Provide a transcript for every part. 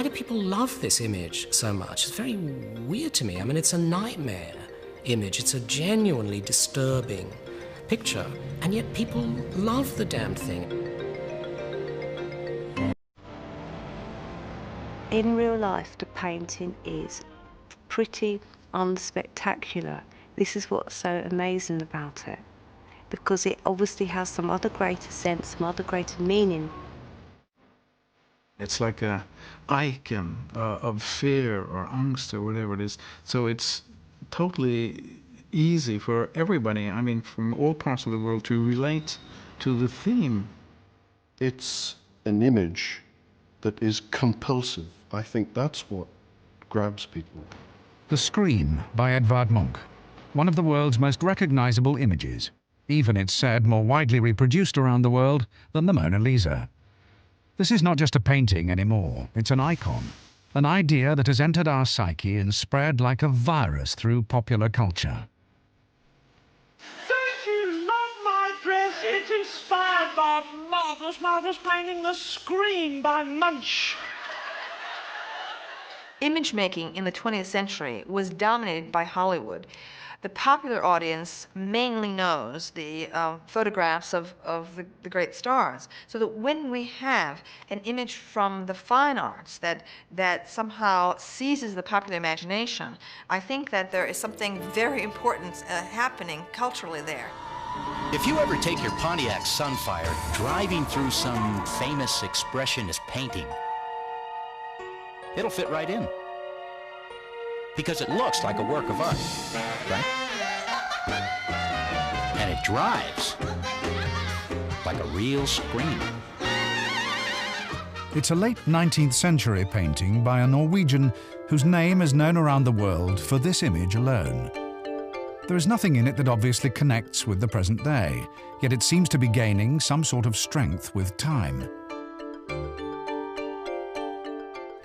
why do people love this image so much? It's very weird to me. I mean, it's a nightmare image. It's a genuinely disturbing picture, and yet people love the damned thing. In real life, the painting is pretty unspectacular. This is what's so amazing about it, because it obviously has some other greater sense, some other greater meaning. It's like a icon of fear or angst or whatever it is. So it's totally easy for everybody, I mean, from all parts of the world, to relate to the theme. It's an image that is compulsive. I think that's what grabs people. The Scream by Edvard Munch, one of the world's most recognizable images. Even, it's said, more widely reproduced around the world than the Mona Lisa. This is not just a painting anymore, it's an icon, an idea that has entered our psyche and spread like a virus through popular culture. Don't you love my dress? It's inspired by marvellous painting, The Scream by Munch. Image making in the 20th century was dominated by Hollywood. The popular audience mainly knows the photographs of the great stars. So that when we have an image from the fine arts that somehow seizes the popular imagination, I think that there is something very important happening culturally there. If you ever take your Pontiac Sunfire driving through some famous expressionist painting, it'll fit right in. Because it looks like a work of art, right? And it drives like a real Scream. It's a late 19th century painting by a Norwegian whose name is known around the world for this image alone. There is nothing in it that obviously connects with the present day, yet it seems to be gaining some sort of strength with time.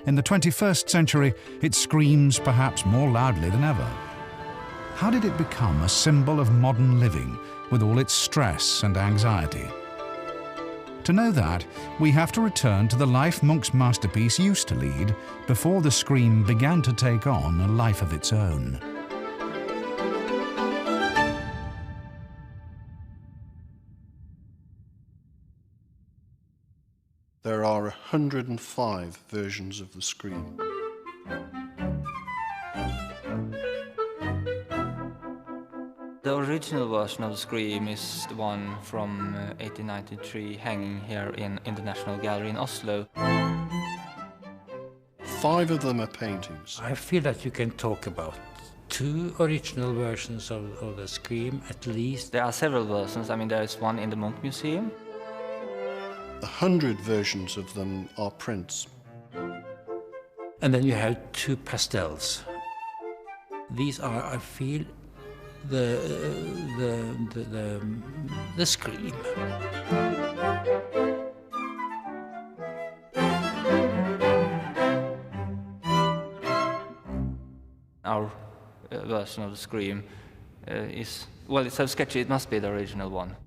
In the 21st century, it screams perhaps more loudly than ever. How did it become a symbol of modern living with all its stress and anxiety? To know that, we have to return to the life Munch's masterpiece used to lead before the Scream began to take on a life of its own. There are 105 versions of The Scream. The original version of The Scream is the one from 1893, hanging here in the National Gallery in Oslo. 5 of them are paintings. I feel that you can talk about 2 original versions of The Scream, at least. There are several versions. I mean, there is one in the Munch Museum. 100 versions of them are prints. And then you have 2 pastels. These are, I feel, the Scream. Our version of The Scream is, well, it's so sketchy, it must be the original one.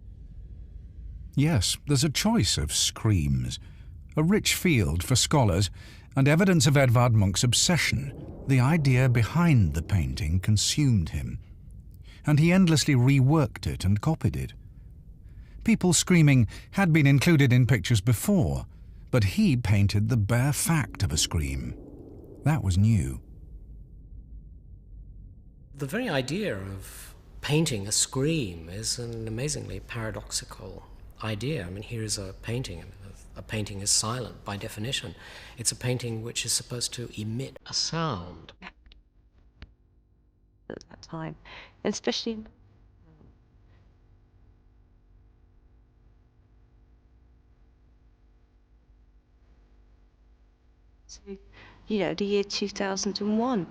Yes, there's a choice of screams, a rich field for scholars, and evidence of Edvard Munch's obsession. The idea behind the painting consumed him, and he endlessly reworked it and copied it. People screaming had been included in pictures before, but he painted the bare fact of a scream. That was new. The very idea of painting a scream is an amazingly paradoxical idea. I mean, here is a painting. A painting is silent by definition. It's a painting which is supposed to emit a sound. At that time, and especially you know, the year 2001.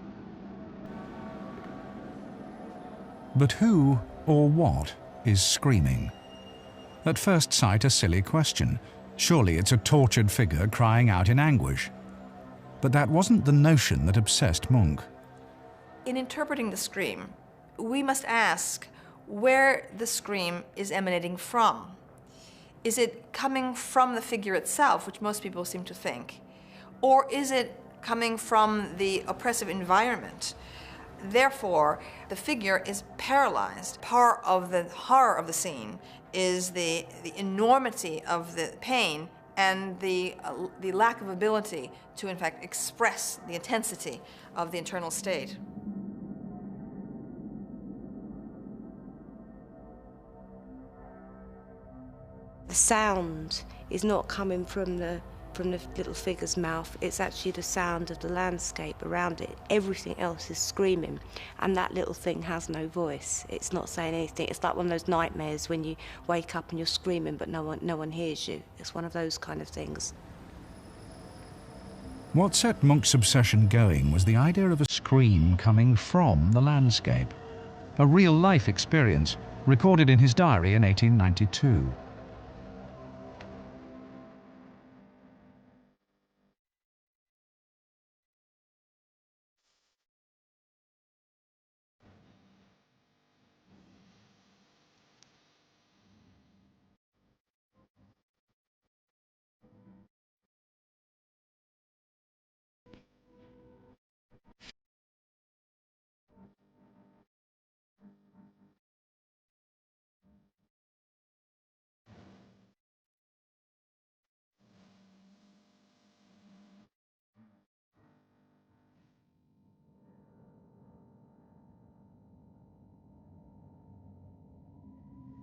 But who or what is screaming? At first sight, a silly question. Surely it's a tortured figure crying out in anguish. But that wasn't the notion that obsessed Munch. In interpreting the Scream, we must ask where the Scream is emanating from. Is it coming from the figure itself, which most people seem to think? Or is it coming from the oppressive environment. Therefore, the figure is paralyzed. Part of the horror of the scene is the enormity of the pain and the lack of ability to, in fact, express the intensity of the internal state. The sound is not coming from the little figure's mouth, it's actually the sound of the landscape around it. Everything else is screaming, and that little thing has no voice. It's not saying anything. It's like one of those nightmares when you wake up and you're screaming but no one hears you. It's one of those kind of things. What set Munch's obsession going was the idea of a scream coming from the landscape, a real-life experience recorded in his diary in 1892.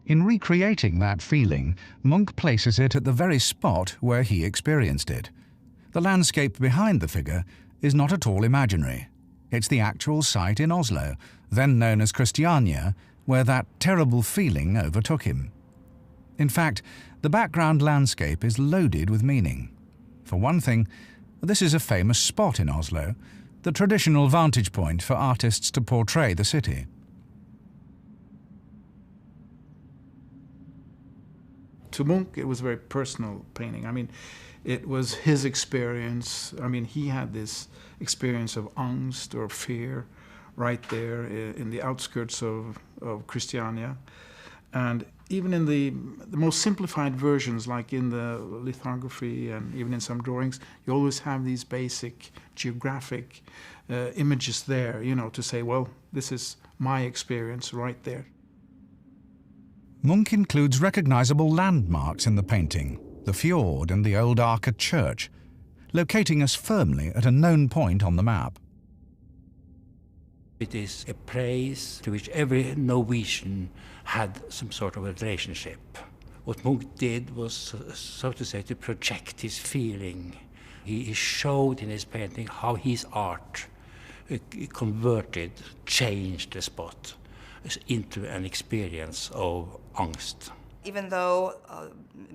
In recreating that feeling, Munch places it at the very spot where he experienced it. The landscape behind the figure is not at all imaginary. It's the actual site in Oslo, then known as Christiania, where that terrible feeling overtook him. In fact, the background landscape is loaded with meaning. For one thing, this is a famous spot in Oslo, the traditional vantage point for artists to portray the city. To Munch, it was a very personal painting. I mean, it was his experience. I mean, he had this experience of angst or fear right there in the outskirts of Christiania. And even in the most simplified versions, like in the lithography and even in some drawings, you always have these basic geographic images there, you know, to say, well, this is my experience right there. Munch includes recognizable landmarks in the painting, the fjord and the old Aker church, locating us firmly at a known point on the map. It is a place to which every Norwegian had some sort of a relationship. What Munch did was, so to say, to project his feeling. He showed in his painting how his art converted, changed the spot into an experience of angst. Even though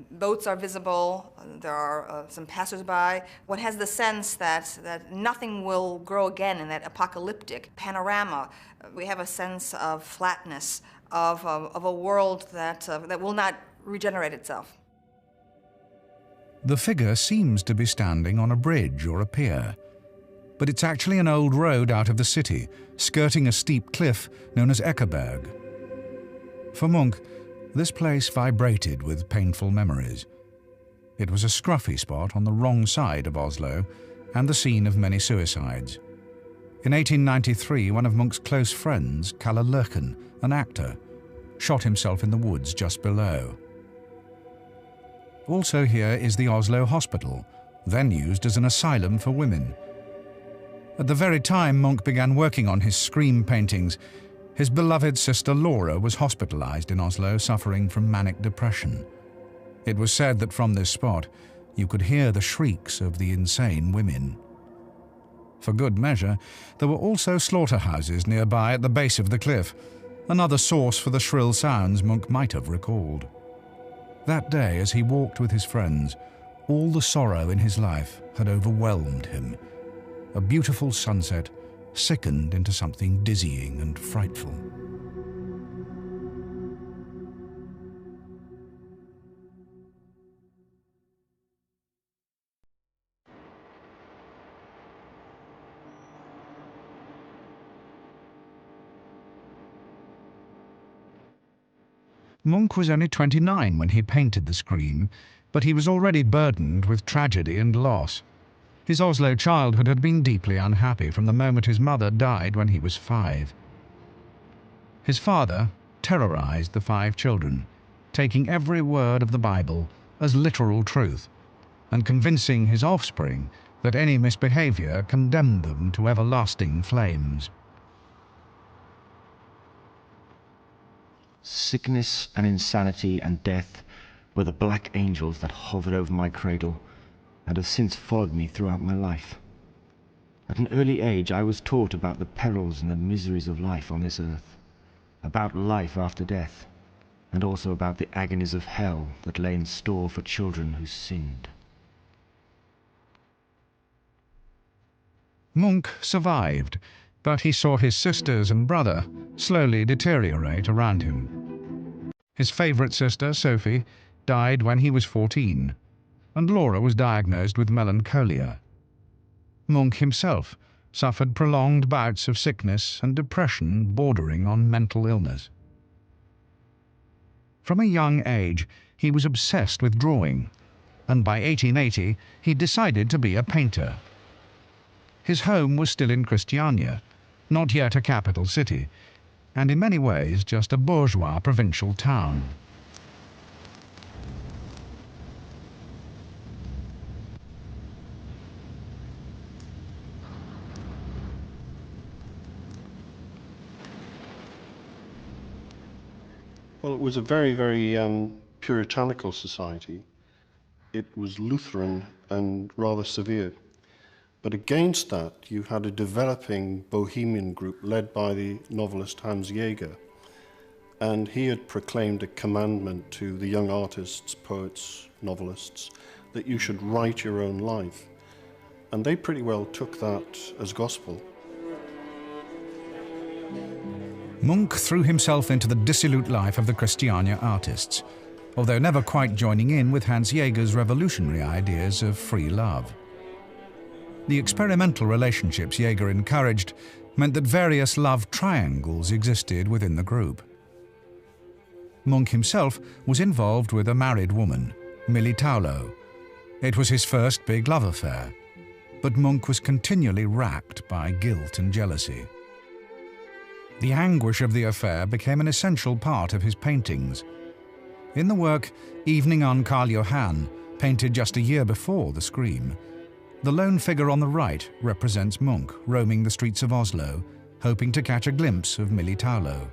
boats are visible, there are some passersby, one has the sense that nothing will grow again in that apocalyptic panorama. We have a sense of flatness, of a world that will not regenerate itself. The figure seems to be standing on a bridge or a pier, but it's actually an old road out of the city, skirting a steep cliff known as Ekeberg. For Munch, this place vibrated with painful memories. It was a scruffy spot on the wrong side of Oslo and the scene of many suicides. In 1893, one of Munch's close friends, Kalle Lerchen, an actor, shot himself in the woods just below. Also here is the Oslo Hospital, then used as an asylum for women. At the very time Munch began working on his Scream paintings, his beloved sister Laura was hospitalized in Oslo, suffering from manic depression. It was said that from this spot, you could hear the shrieks of the insane women. For good measure, there were also slaughterhouses nearby at the base of the cliff, another source for the shrill sounds Munch might have recalled. That day, as he walked with his friends, all the sorrow in his life had overwhelmed him. A beautiful sunset sickened into something dizzying and frightful. Munch was only 29 when he painted the Scream, but he was already burdened with tragedy and loss. His Oslo childhood had been deeply unhappy from the moment his mother died when he was 5. His father terrorized the 5 children, taking every word of the Bible as literal truth, and convincing his offspring that any misbehavior condemned them to everlasting flames. Sickness and insanity and death were the black angels that hovered over my cradle, and have since followed me throughout my life. At an early age I was taught about the perils and the miseries of life on this earth, about life after death, and also about the agonies of hell that lay in store for children who sinned. Munch survived, but he saw his sisters and brother slowly deteriorate around him. His favourite sister, Sophie, died when he was 14, and Laura was diagnosed with melancholia. Munch himself suffered prolonged bouts of sickness and depression bordering on mental illness. From a young age, he was obsessed with drawing, and by 1880 he decided to be a painter. His home was still in Christiania, not yet a capital city, and in many ways just a bourgeois provincial town. Well, it was a very, very puritanical society. It was Lutheran and rather severe. But against that, you had a developing bohemian group led by the novelist Hans Jaeger. And he had proclaimed a commandment to the young artists, poets, novelists, that you should write your own life. And they pretty well took that as gospel. Munch threw himself into the dissolute life of the Christiania artists, although never quite joining in with Hans Jaeger's revolutionary ideas of free love. The experimental relationships Jaeger encouraged meant that various love triangles existed within the group. Munch himself was involved with a married woman, Millie Thaulow. It was his first big love affair, but Munch was continually racked by guilt and jealousy. The anguish of the affair became an essential part of his paintings. In the work Evening on Karl Johan, painted just a year before The Scream, the lone figure on the right represents Munch roaming the streets of Oslo, hoping to catch a glimpse of Millie Thaulow.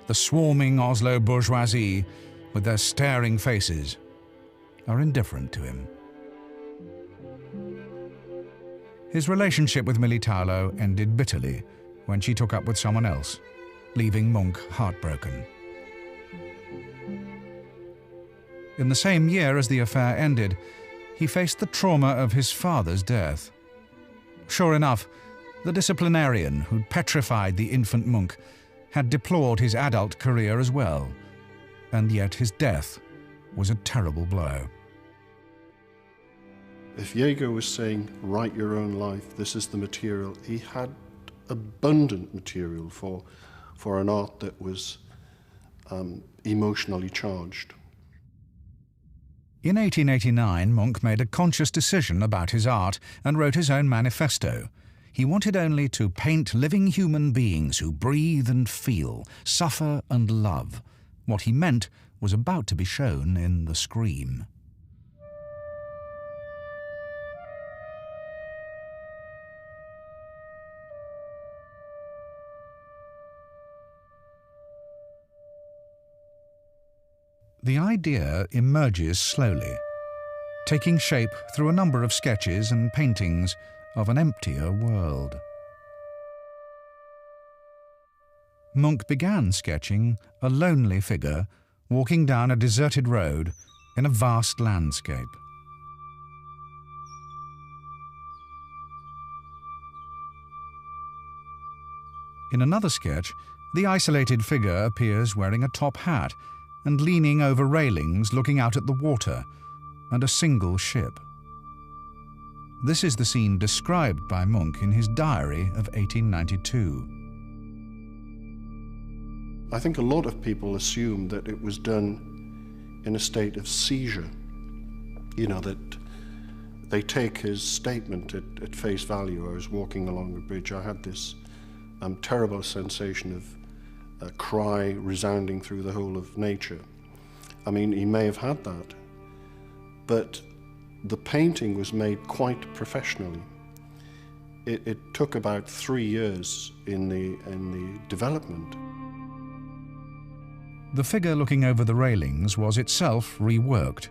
The swarming Oslo bourgeoisie, with their staring faces, are indifferent to him. His relationship with Millie Thaulow ended bitterly when she took up with someone else, leaving Munch heartbroken. In the same year as the affair ended, he faced the trauma of his father's death. Sure enough, the disciplinarian who'd petrified the infant Munch had deplored his adult career as well, and yet his death was a terrible blow. If Jaeger was saying, write your own life, this is the material, he had abundant material for an art that was emotionally charged. In 1889, Munch made a conscious decision about his art and wrote his own manifesto. He wanted only to paint living human beings who breathe and feel, suffer and love. What he meant was about to be shown in The Scream. The idea emerges slowly, taking shape through a number of sketches and paintings of an emptier world. Munch began sketching a lonely figure walking down a deserted road in a vast landscape. In another sketch, the isolated figure appears wearing a top hat and leaning over railings looking out at the water and a single ship. This is the scene described by Munch in his diary of 1892. I think a lot of people assume that it was done in a state of seizure. You know, that they take his statement at face value. I was walking along a bridge. I had this terrible sensation of a cry resounding through the whole of nature. I mean, he may have had that, but the painting was made quite professionally. It took about 3 years in the development. The figure looking over the railings was itself reworked,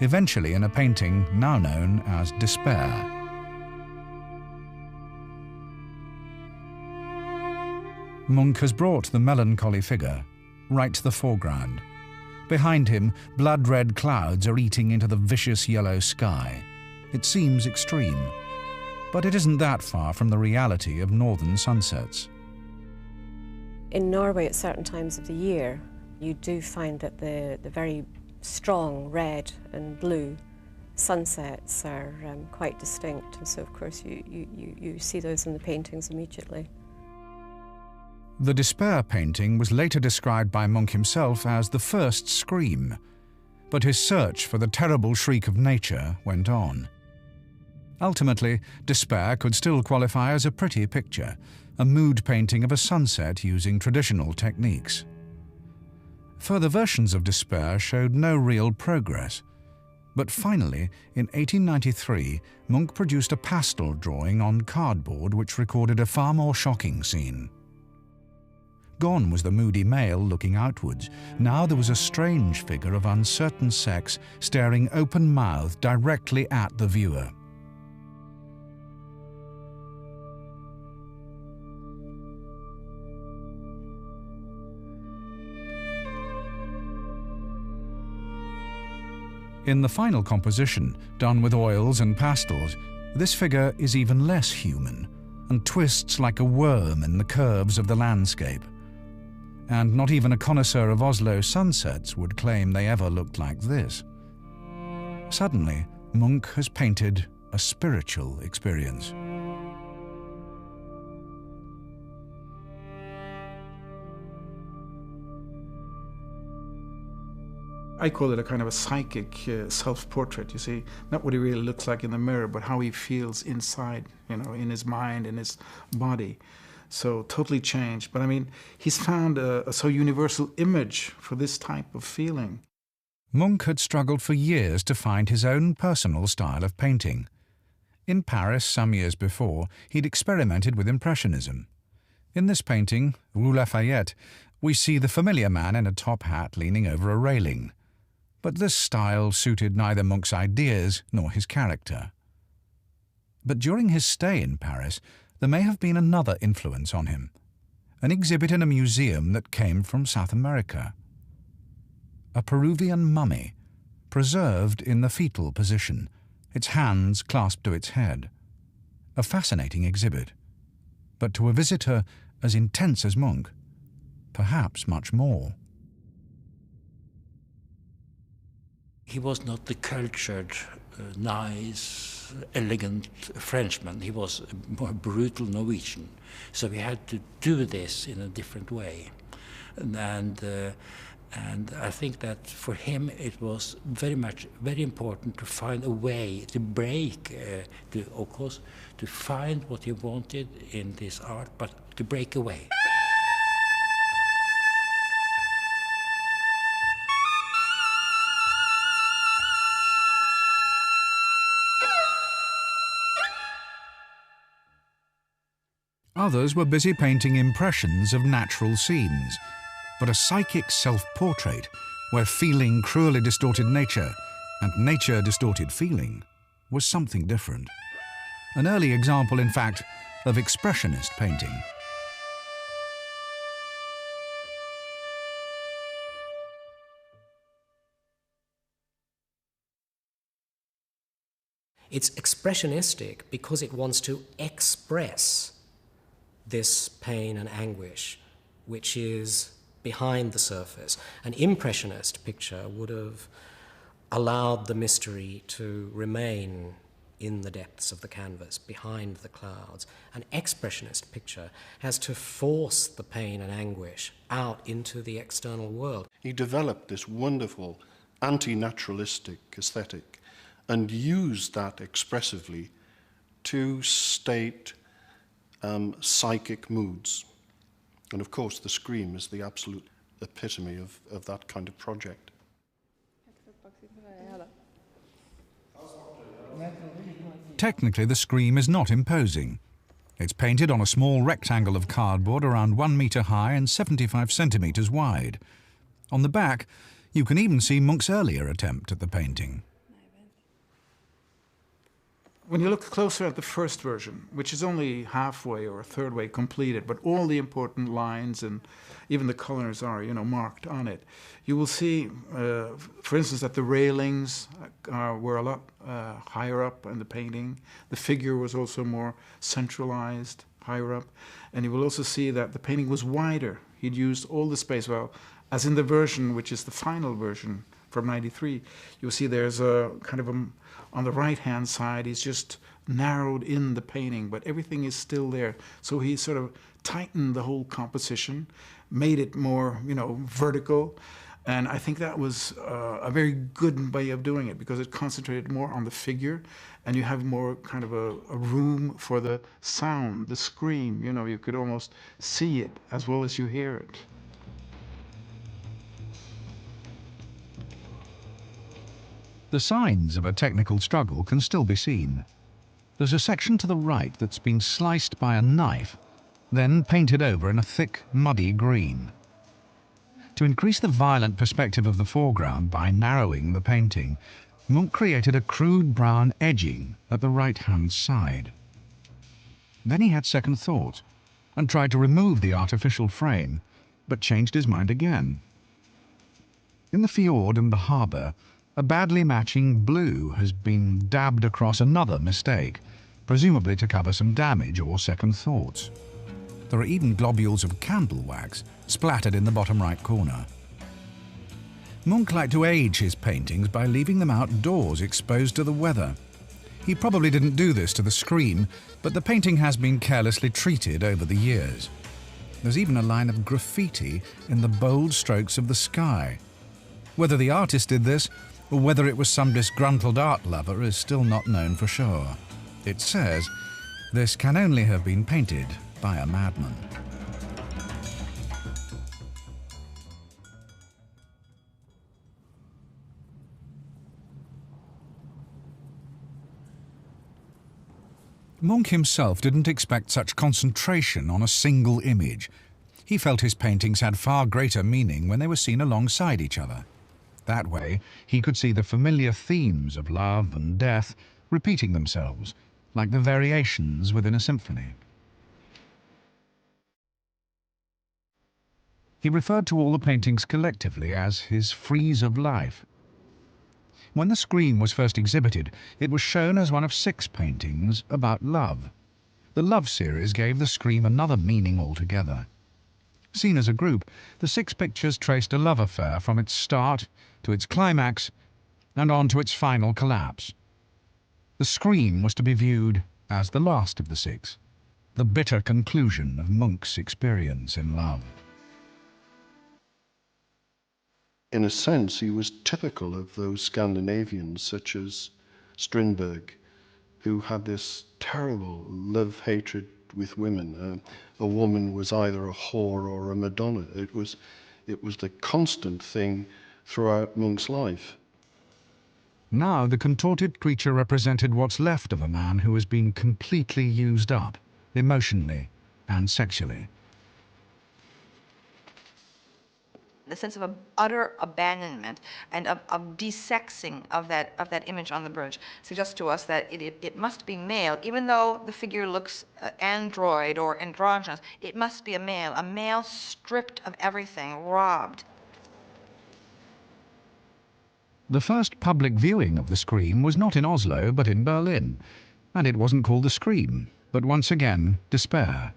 eventually in a painting now known as Despair. Munch has brought the melancholy figure right to the foreground. Behind him, blood-red clouds are eating into the vicious yellow sky. It seems extreme, but it isn't that far from the reality of northern sunsets. In Norway, at certain times of the year, you do find that the very strong red and blue sunsets are quite distinct, and so of course you see those in the paintings immediately. The Despair painting was later described by Munch himself as the first scream, but his search for the terrible shriek of nature went on. Ultimately, Despair could still qualify as a pretty picture, a mood painting of a sunset using traditional techniques. Further versions of Despair showed no real progress, but finally, in 1893, Munch produced a pastel drawing on cardboard which recorded a far more shocking scene. Gone was the moody male looking outwards. Now there was a strange figure of uncertain sex staring open-mouthed directly at the viewer. In the final composition, done with oils and pastels, this figure is even less human and twists like a worm in the curves of the landscape. And not even a connoisseur of Oslo sunsets would claim they ever looked like this. Suddenly, Munch has painted a spiritual experience. I call it a kind of a psychic self-portrait, you see. Not what he really looks like in the mirror, but how he feels inside, you know, in his mind, in his body. So totally changed. But I mean, he's found a so universal image for this type of feeling. Munch had struggled for years to find his own personal style of painting. In Paris, some years before, he'd experimented with Impressionism. In this painting, Rue Lafayette, we see the familiar man in a top hat leaning over a railing. But this style suited neither Munch's ideas nor his character. But during his stay in Paris, there may have been another influence on him, an exhibit in a museum that came from South America. A Peruvian mummy, preserved in the fetal position, its hands clasped to its head. A fascinating exhibit, but to a visitor as intense as Munch, perhaps much more. He was not the cultured, nice, elegant Frenchman. He was a more brutal Norwegian. So we had to do this in a different way. And I think that for him it was very important to find a way to break, of course, to find what he wanted in this art, but to break away. Others were busy painting impressions of natural scenes, but a psychic self-portrait where feeling cruelly distorted nature and nature distorted feeling was something different. An early example, in fact, of expressionist painting. It's expressionistic because it wants to express this pain and anguish, which is behind the surface. An impressionist picture would have allowed the mystery to remain in the depths of the canvas, behind the clouds. An expressionist picture has to force the pain and anguish out into the external world. He developed this wonderful anti-naturalistic aesthetic, and used that expressively to state psychic moods. And of course, the scream is the absolute epitome of that kind of project. Technically, the scream is not imposing. It's painted on a small rectangle of cardboard around 1 metre high and 75 centimetres wide. On the back, you can even see Munch's earlier attempt at the painting. When you look closer at the first version, which is only halfway or a third way completed, but all the important lines and even the colors are, marked on it, you will see, for instance, that the railings were a lot higher up in the painting. The figure was also more centralized, higher up. And you will also see that the painting was wider. He'd used all the space. Well, as in the version, which is the final version from '93, you'll see there's a kind of on the right-hand side, he's just narrowed in the painting, but everything is still there. So he sort of tightened the whole composition, made it more, vertical. And I think that was a very good way of doing it, because it concentrated more on the figure, and you have more kind of a room for the sound, the scream. You could almost see it as well as you hear it. The signs of a technical struggle can still be seen. There's a section to the right that's been sliced by a knife, then painted over in a thick, muddy green. To increase the violent perspective of the foreground by narrowing the painting, Munch created a crude brown edging at the right-hand side. Then he had second thought and tried to remove the artificial frame, but changed his mind again. In the fjord and the harbour, a badly matching blue has been dabbed across another mistake, presumably to cover some damage or second thoughts. There are even globules of candle wax splattered in the bottom right corner. Munch liked to age his paintings by leaving them outdoors exposed to the weather. He probably didn't do this to the screen, but the painting has been carelessly treated over the years. There's even a line of graffiti in the bold strokes of the sky. Whether the artist did this, or whether it was some disgruntled art lover, is still not known for sure. It says, this can only have been painted by a madman. Munch himself didn't expect such concentration on a single image. He felt his paintings had far greater meaning when they were seen alongside each other. That way, he could see the familiar themes of love and death repeating themselves, like the variations within a symphony. He referred to all the paintings collectively as his frieze of life. When the screen was first exhibited, it was shown as one of 6 paintings about love. The love series gave the scream another meaning altogether. Seen as a group, the 6 pictures traced a love affair from its start to its climax and on to its final collapse. The scream was to be viewed as the last of the 6, the bitter conclusion of Munch's experience in love. In a sense, he was typical of those Scandinavians, such as Strindberg, who had this terrible love-hatred with women. A woman was either a whore or a Madonna. It was the constant thing throughout Munch's life. Now the contorted creature represented what's left of a man who has been completely used up, emotionally and sexually. The sense of utter abandonment and of desexing of that image on the bridge suggests to us that it must be male. Even though the figure looks android or androgynous, it must be a male stripped of everything, robbed. The first public viewing of the Scream was not in Oslo, but in Berlin, and it wasn't called the Scream, but once again, despair.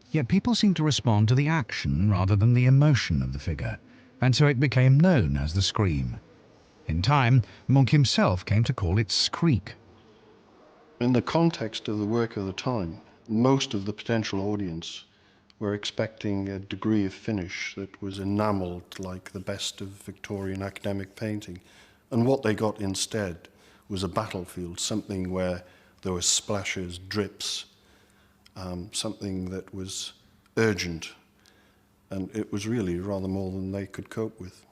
Yet people seemed to respond to the action rather than the emotion of the figure, and so it became known as the Scream. In time, Munch himself came to call it Skreek. In the context of the work of the time, most of the potential audience were expecting a degree of finish that was enamelled like the best of Victorian academic painting. And what they got instead was a battlefield, something where there were splashes, drips, something that was urgent. And it was really rather more than they could cope with.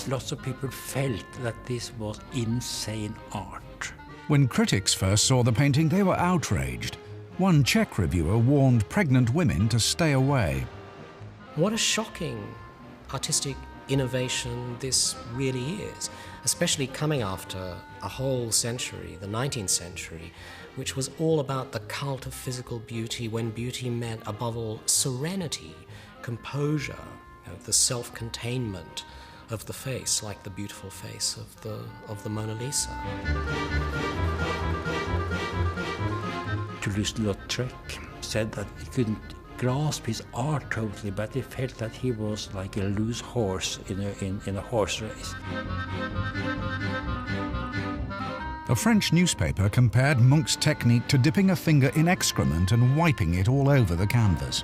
Lots of people felt that this was insane art. When critics first saw the painting, they were outraged. One Czech reviewer warned pregnant women to stay away. What a shocking artistic innovation this really is, especially coming after a whole century, the 19th century, which was all about the cult of physical beauty, when beauty meant, above all, serenity, composure, the self-containment of the face, like the beautiful face of the Mona Lisa. Toulouse-Lautrec said that he couldn't grasp his art totally, but he felt that he was like a loose horse in a horse race. A French newspaper compared Munch's technique to dipping a finger in excrement and wiping it all over the canvas.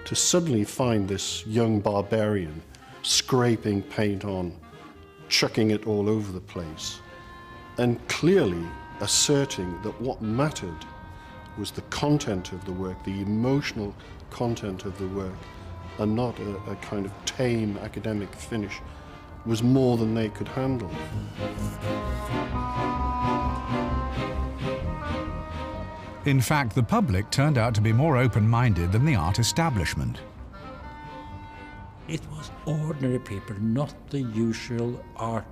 To suddenly find this young barbarian scraping paint on, chucking it all over the place, and clearly asserting that what mattered was the content of the work, the emotional content of the work, and not a kind of tame academic finish, was more than they could handle. In fact, the public turned out to be more open-minded than the art establishment. It was ordinary people, not the usual art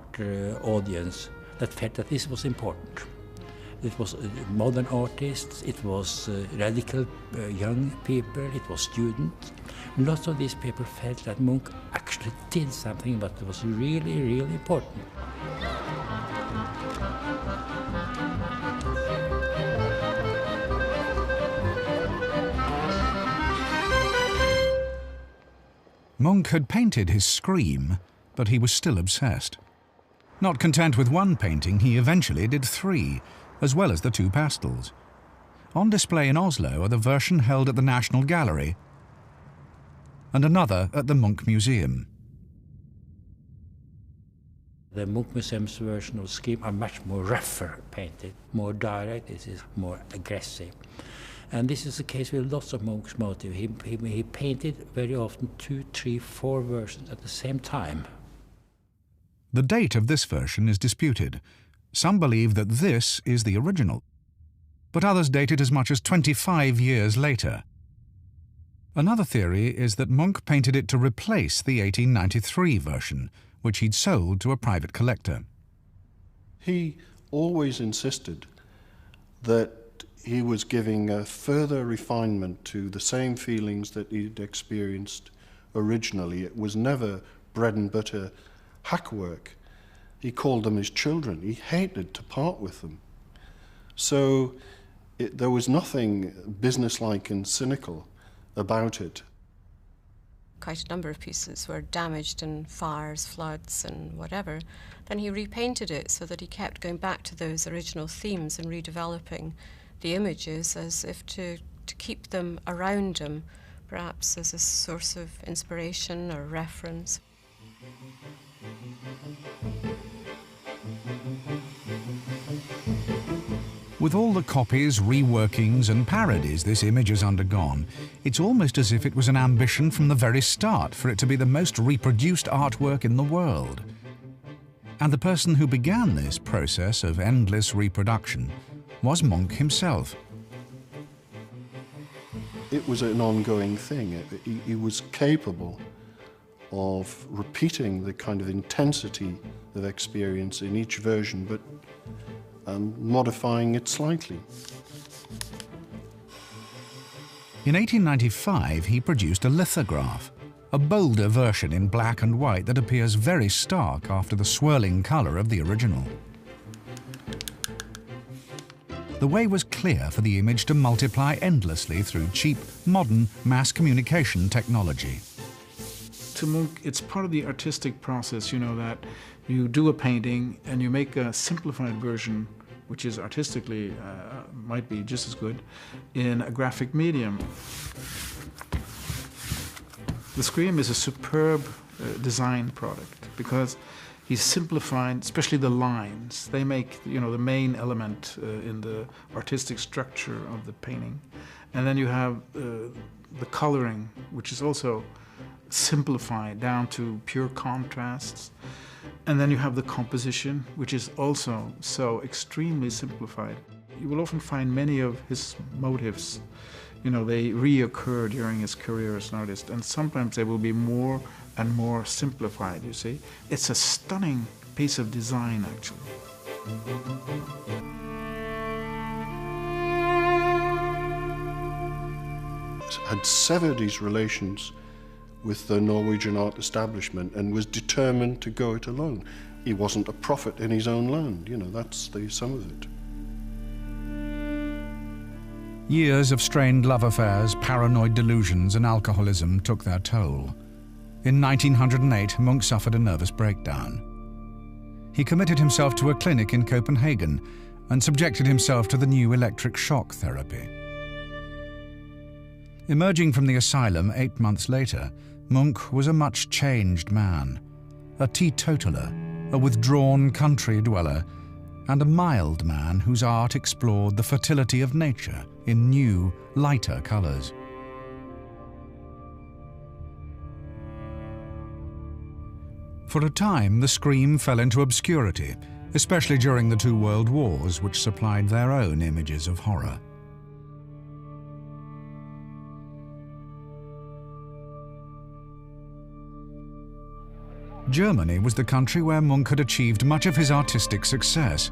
audience, that felt that this was important. It was modern artists, it was radical young people, it was students. Lots of these people felt that Munch actually did something that was really, really important. Munch had painted his Scream, but he was still obsessed. Not content with one painting, he eventually did 3, as well as the 2 pastels. On display in Oslo are the version held at the National Gallery and another at the Munch Museum. The Munch Museum's version of Scream are much more rougher painted, more direct, this is more aggressive. And this is the case with lots of Munch's motifs. He painted very often 2, 3, 4 versions at the same time. The date of this version is disputed. Some believe that this is the original, but others date it as much as 25 years later. Another theory is that Munch painted it to replace the 1893 version, which he'd sold to a private collector. He always insisted that he was giving a further refinement to the same feelings that he'd experienced originally. It was never bread and butter hackwork. He called them his children. He hated to part with them. So there was nothing businesslike and cynical about it. Quite a number of pieces were damaged in fires, floods and whatever. Then he repainted it so that he kept going back to those original themes and redeveloping the images as if to keep them around him, perhaps as a source of inspiration or reference. With all the copies, reworkings and parodies this image has undergone, it's almost as if it was an ambition from the very start for it to be the most reproduced artwork in the world. And the person who began this process of endless reproduction was Munch himself. It was an ongoing thing. He was capable of repeating the kind of intensity of experience in each version, but modifying it slightly. In 1895, he produced a lithograph, a bolder version in black and white that appears very stark after the swirling colour of the original. The way was clear for the image to multiply endlessly through cheap, modern mass communication technology. To Munch, it's part of the artistic process, you know, that you do a painting and you make a simplified version, which is artistically might be just as good, in a graphic medium. The Scream is a superb design product, because he's simplified, especially the lines. They make, the main element in the artistic structure of the painting. And then you have the coloring, which is also simplified down to pure contrasts. And then you have the composition, which is also so extremely simplified. You will often find many of his motifs, they reoccur during his career as an artist, and sometimes they will be more and more simplified, you see. It's a stunning piece of design, actually. Had severed his relations with the Norwegian art establishment and was determined to go it alone. He wasn't a prophet in his own land, that's the sum of it. Years of strained love affairs, paranoid delusions and alcoholism took their toll. In 1908, Munch suffered a nervous breakdown. He committed himself to a clinic in Copenhagen and subjected himself to the new electric shock therapy. Emerging from the asylum 8 months later, Munch was a much changed man, a teetotaler, a withdrawn country dweller, and a mild man whose art explored the fertility of nature in new, lighter colours. For a time, the Scream fell into obscurity, especially during the 2 world wars, which supplied their own images of horror. Germany was the country where Munch had achieved much of his artistic success,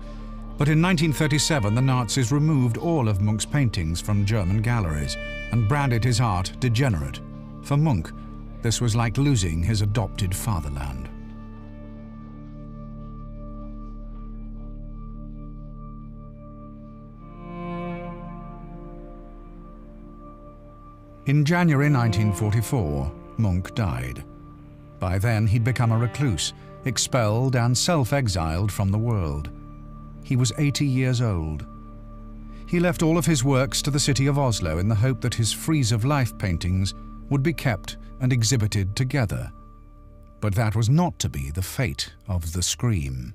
but in 1937 the Nazis removed all of Munch's paintings from German galleries and branded his art degenerate. For Munch, this was like losing his adopted fatherland. In January 1944, Munch died. By then, he'd become a recluse, expelled and self-exiled from the world. He was 80 years old. He left all of his works to the city of Oslo in the hope that his Frieze of Life paintings would be kept and exhibited together. But that was not to be the fate of the Scream.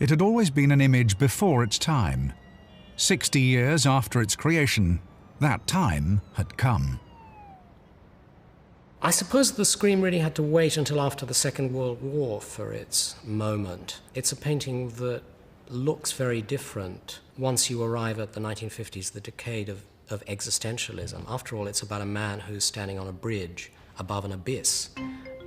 It had always been an image before its time. 60 years after its creation, that time had come. I suppose the Scream really had to wait until after the Second World War for its moment. It's a painting that looks very different once you arrive at the 1950s, the decade of existentialism. After all, it's about a man who's standing on a bridge above an abyss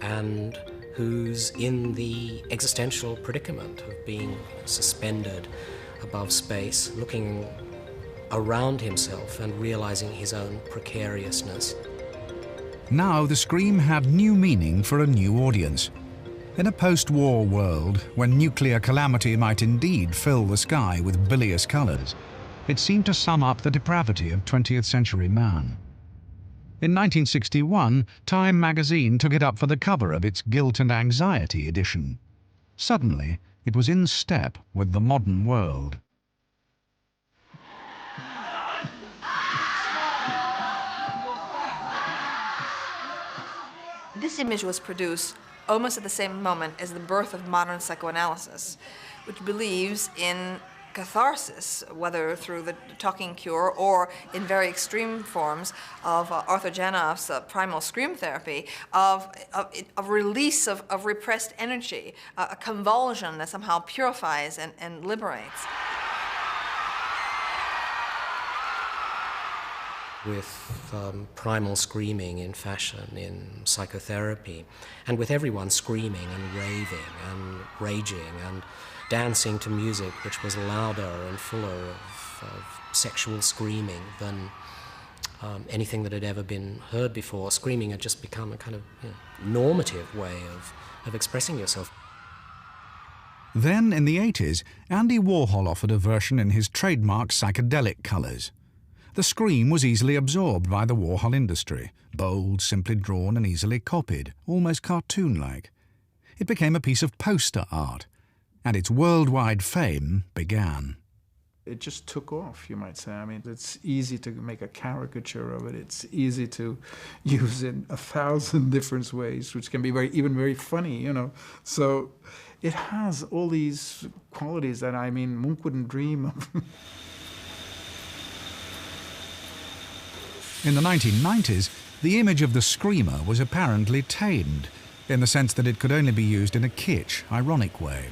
and who's in the existential predicament of being suspended above space, looking around himself and realizing his own precariousness. Now the Scream had new meaning for a new audience. In a post-war world, when nuclear calamity might indeed fill the sky with bilious colours, it seemed to sum up the depravity of 20th century man. In 1961, Time magazine took it up for the cover of its Guilt and Anxiety edition. Suddenly, it was in step with the modern world. This image was produced almost at the same moment as the birth of modern psychoanalysis, which believes in catharsis, whether through the talking cure or in very extreme forms of Arthur Janoff's primal scream therapy, of release of repressed energy, a convulsion that somehow purifies and liberates. With primal screaming in fashion, in psychotherapy, and with everyone screaming and raving and raging and dancing to music which was louder and fuller of sexual screaming than anything that had ever been heard before. Screaming had just become a kind of normative way of expressing yourself. Then, in the 80s, Andy Warhol offered a version in his trademark psychedelic colours. The Scream was easily absorbed by the Warhol industry, bold, simply drawn and easily copied, almost cartoon-like. It became a piece of poster art, and its worldwide fame began. It just took off, you might say. I mean, it's easy to make a caricature of it. It's easy to use in 1,000 different ways, which can be even very funny, you know. So it has all these qualities that, I mean, Munch wouldn't dream of. In the 1990s, the image of the screamer was apparently tamed, in the sense that it could only be used in a kitsch, ironic way.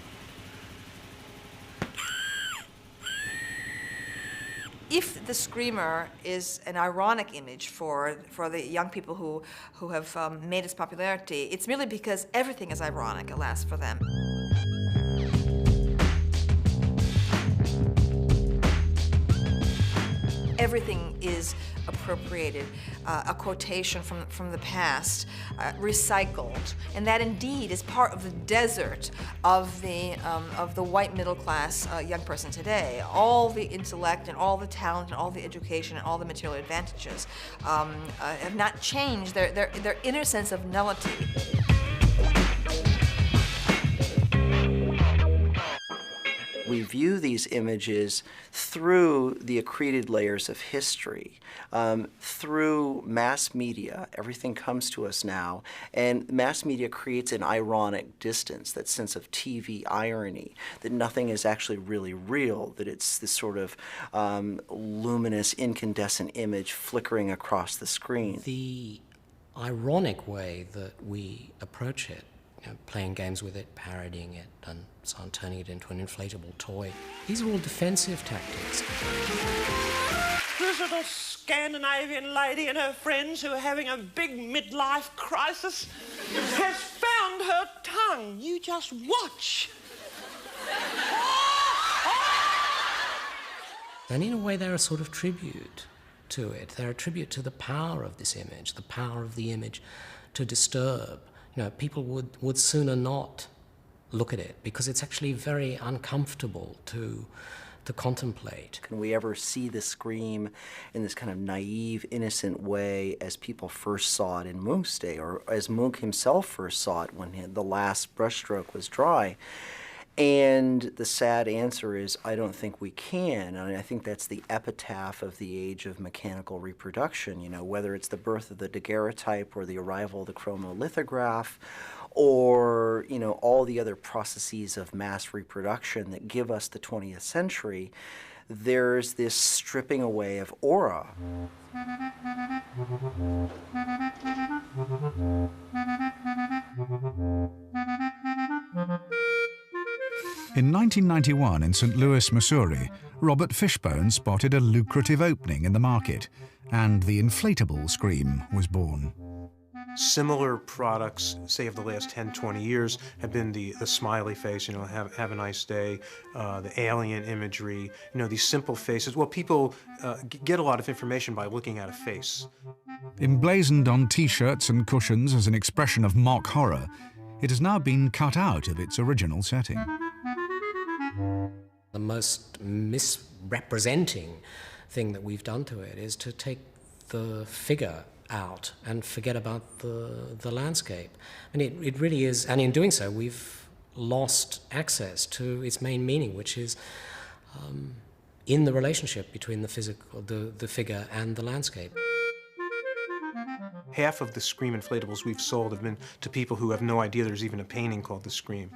If the screamer is an ironic image for the young people who have made its popularity, it's merely because everything is ironic, alas, for them. Everything is appropriated, a quotation from the past, recycled, and that indeed is part of the desert of the white middle class young person today. All the intellect and all the talent and all the education and all the material advantages have not changed their inner sense of nullity. We view these images through the accreted layers of history, through mass media. Everything comes to us now, and mass media creates an ironic distance, that sense of TV irony, that nothing is actually really real, that it's this sort of luminous, incandescent image flickering across the screen. The ironic way that we approach it, you know, playing games with it, parodying it, and so on, turning it into an inflatable toy. These are all defensive tactics. This little Scandinavian lady and her friends who are having a big midlife crisis has found her tongue. You just watch. And in a way, they're a sort of tribute to it. They're a tribute to the power of this image, the power of the image to disturb. You know, people would sooner not look at it because it's actually very uncomfortable to contemplate. Can we ever see the Scream in this kind of naive, innocent way as people first saw it in Munch's day, or as Munch himself first saw it when the last brushstroke was dry? And the sad answer is, I don't think we can. And I think that's the epitaph of the age of mechanical reproduction, you know, whether it's the birth of the daguerreotype or the arrival of the chromolithograph, or, you know, all the other processes of mass reproduction that give us the 20th century. There's this stripping away of aura. In 1991 in St. Louis, Missouri, Robert Fishbone spotted a lucrative opening in the market, and the inflatable Scream was born. Similar products, say of the last 10, 20 years, have been the smiley face, you know, have a nice day, the alien imagery, you know, these simple faces. Well, people get a lot of information by looking at a face. Emblazoned on T-shirts and cushions as an expression of mock horror, it has now been cut out of its original setting. The most misrepresenting thing that we've done to it is to take the figure out and forget about the landscape. And it really is, and in doing so, we've lost access to its main meaning, which is in the relationship between the physical, the figure and the landscape. Half of the Scream inflatables we've sold have been to people who have no idea there's even a painting called the Scream.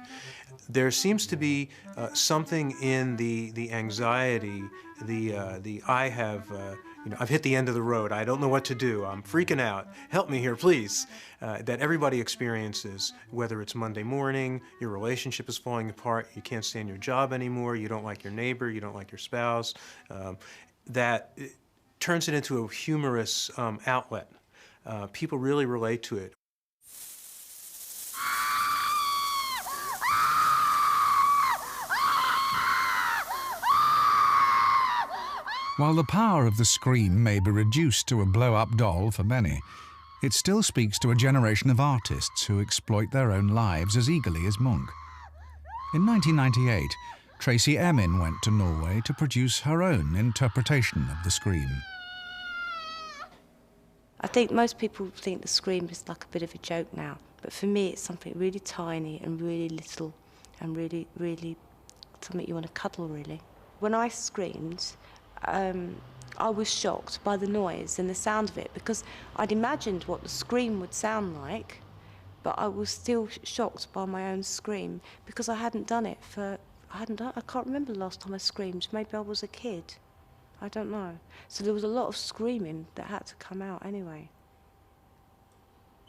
There seems to be something in the anxiety, the I have, you know, I've hit the end of the road, I don't know what to do, I'm freaking out, help me here, please, that everybody experiences, whether it's Monday morning, your relationship is falling apart, you can't stand your job anymore, you don't like your neighbor, you don't like your spouse, that it turns it into a humorous outlet. People really relate to it. While the power of the Scream may be reduced to a blow-up doll for many, it still speaks to a generation of artists who exploit their own lives as eagerly as Munch. In 1998, Tracy Emin went to Norway to produce her own interpretation of the Scream. I think most people think the Scream is like a bit of a joke now, but for me it's something really tiny and really little and really, really something you want to cuddle, really. when I screamed, I was shocked by the noise and the sound of it, because I'd imagined what the scream would sound like, but I was still shocked by my own scream because I hadn't done it for, I can't remember the last time I screamed. Maybe I was a kid. I don't know. So there was a lot of screaming that had to come out anyway.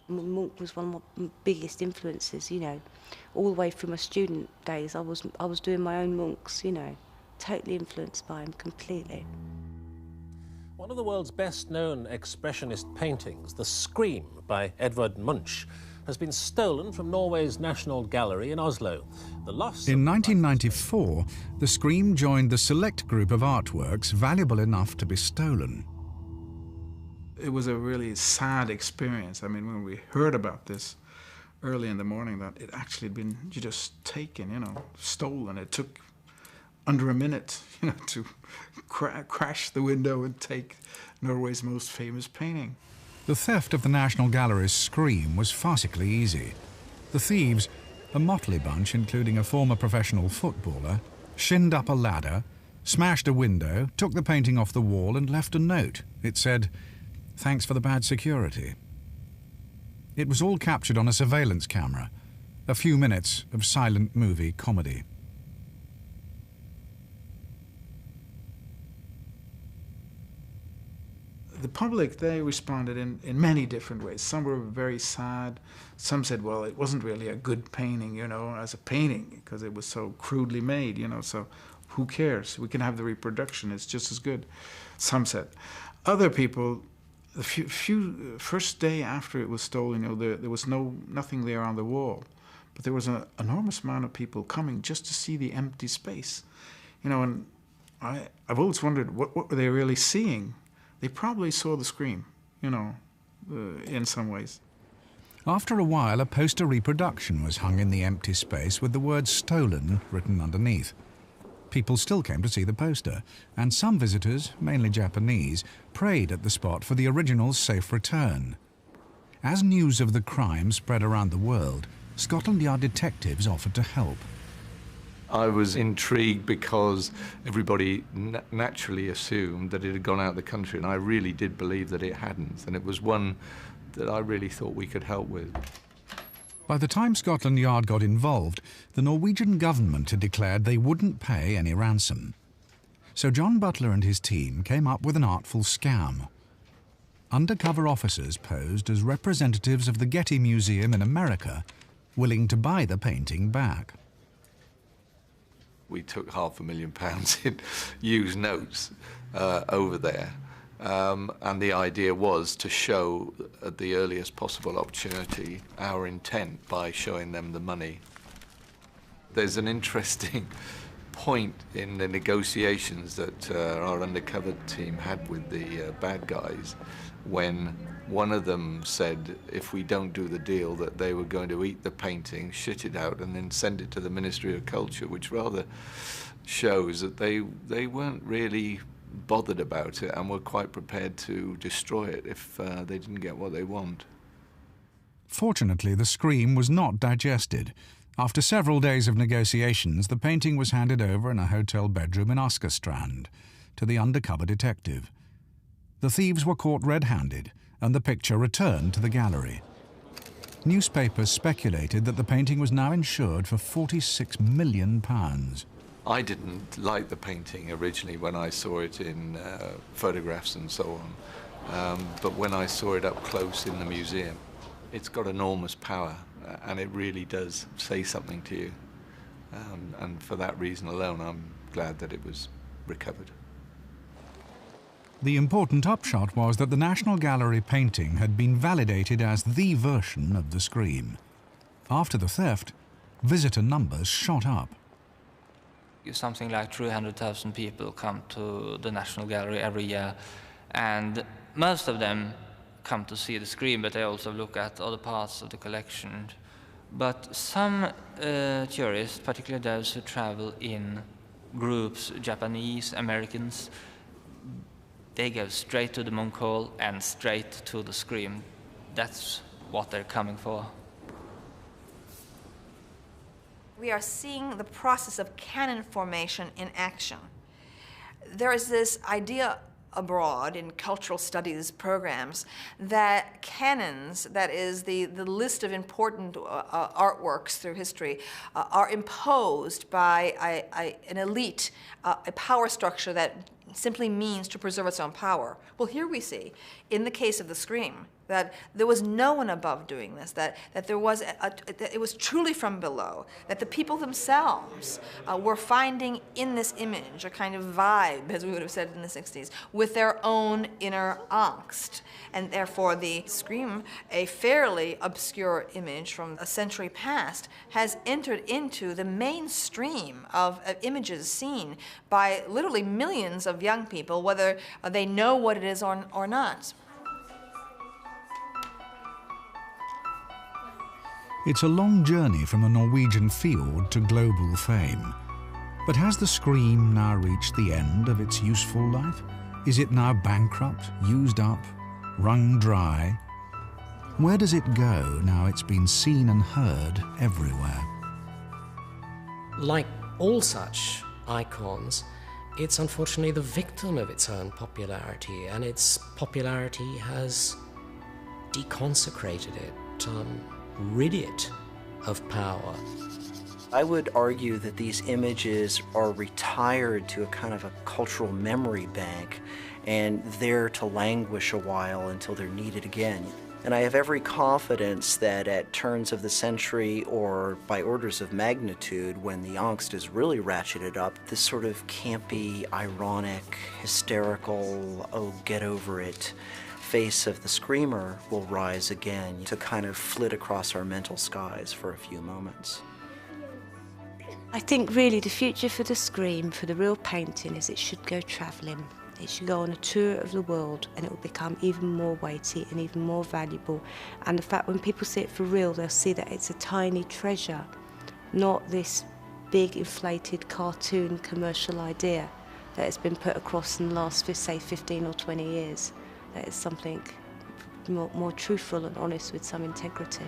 Munch was one of my biggest influences, you know. All the way through my student days, I was doing my own Munchs, you know, totally influenced by him completely. One of the world's best-known expressionist paintings, The Scream by Edvard Munch, has been stolen from Norway's National Gallery in Oslo. The loss In 1994, The Scream joined the select group of artworks valuable enough to be stolen. It was a really sad experience. I mean, when we heard about this early in the morning, that it actually had been just taken, you know, stolen. It took under a minute, you know, to crash the window and take Norway's most famous painting. The theft of the National Gallery's Scream was farcically easy. The thieves, a motley bunch including a former professional footballer, shinned up a ladder, smashed a window, took the painting off the wall and left a note. It said, "Thanks for the bad security." It was all captured on a surveillance camera, a few minutes of silent movie comedy. The public, they responded in many different ways. Some were very sad. Some said, well, it wasn't really a good painting, you know, as a painting, because it was so crudely made, you know, so who cares? We can have the reproduction, it's just as good. Some said. Other people, the first day after it was stolen, you know, there was nothing there on the wall, but there was an enormous amount of people coming just to see the empty space, you know. And I've always wondered, what were they really seeing? They probably saw the Scream, you know, in some ways. After a while, a poster reproduction was hung in the empty space with the word "stolen" written underneath. People still came to see the poster, and some visitors, mainly Japanese, prayed at the spot for the original's safe return. As news of the crime spread around the world, Scotland Yard detectives offered to help. I was intrigued because everybody naturally assumed that it had gone out of the country, and I really did believe that it hadn't, and it was one that I really thought we could help with. By the time Scotland Yard got involved, the Norwegian government had declared they wouldn't pay any ransom. So John Butler and his team came up with an artful scam. Undercover officers posed as representatives of the Getty Museum in America, willing to buy the painting back. We took £500,000 in used notes over there, and the idea was to show at the earliest possible opportunity our intent by showing them the money. There's an interesting point in the negotiations that our undercover team had with the bad guys, when one of them said if we don't do the deal that they were going to eat the painting, shit it out and then send it to the Ministry of Culture, which rather shows that they weren't really bothered about it and were quite prepared to destroy it if they didn't get what they want. Fortunately, the Scream was not digested. After several days of negotiations, the painting was handed over in a hotel bedroom in Askerstrand to the undercover detective. The thieves were caught red-handed, and the picture returned to the gallery. Newspapers speculated that the painting was now insured for £46 million. I didn't like the painting originally when I saw it in photographs and so on, but when I saw it up close in the museum, it's got enormous power, and it really does say something to you. And for that reason alone, I'm glad that it was recovered. The important upshot was that the National Gallery painting had been validated as the version of the Scream. After the theft, visitor numbers shot up. Something like 300,000 people come to the National Gallery every year, and most of them come to see the Scream, but they also look at other parts of the collection. But some tourists, particularly those who travel in groups, Japanese, Americans, they go straight to the Munch Hall and straight to the Scream. That's what they're coming for. We are seeing the process of canon formation in action. there is this idea abroad in cultural studies programs that canons, that is the list of important artworks through history, are imposed by an elite, a power structure that simply means to preserve its own power. Well, here we see, in the case of the Scream, that there was no one above doing this, that there was that it was truly from below, that the people themselves were finding in this image a kind of vibe, as we would have said in the 60s, with their own inner angst. And therefore the Scream, a fairly obscure image from a century past, has entered into the mainstream of images seen by literally millions of young people, whether they know what it is or not. It's a long journey from a Norwegian fjord to global fame. But has the Scream now reached the end of its useful life? Is it now bankrupt, used up, wrung dry? Where does it go now it's been seen and heard everywhere? Like all such icons, it's unfortunately the victim of its own popularity, and its popularity has deconsecrated it, rid it of power. I would argue that these images are retired to a kind of a cultural memory bank and there to languish a while until they're needed again. And I have every confidence that at turns of the century or by orders of magnitude, when the angst is really ratcheted up, this sort of campy, ironic, hysterical, oh, get over it face of the screamer will rise again to kind of flit across our mental skies for a few moments. I think really the future for the Scream, for the real painting, is it should go travelling. It should go on a tour of the world, and it will become even more weighty and even more valuable. And the fact when people see it for real, they'll see that it's a tiny treasure, not this big inflated cartoon commercial idea that has been put across in the last, say, 15 or 20 years. That is something more truthful and honest with some integrity.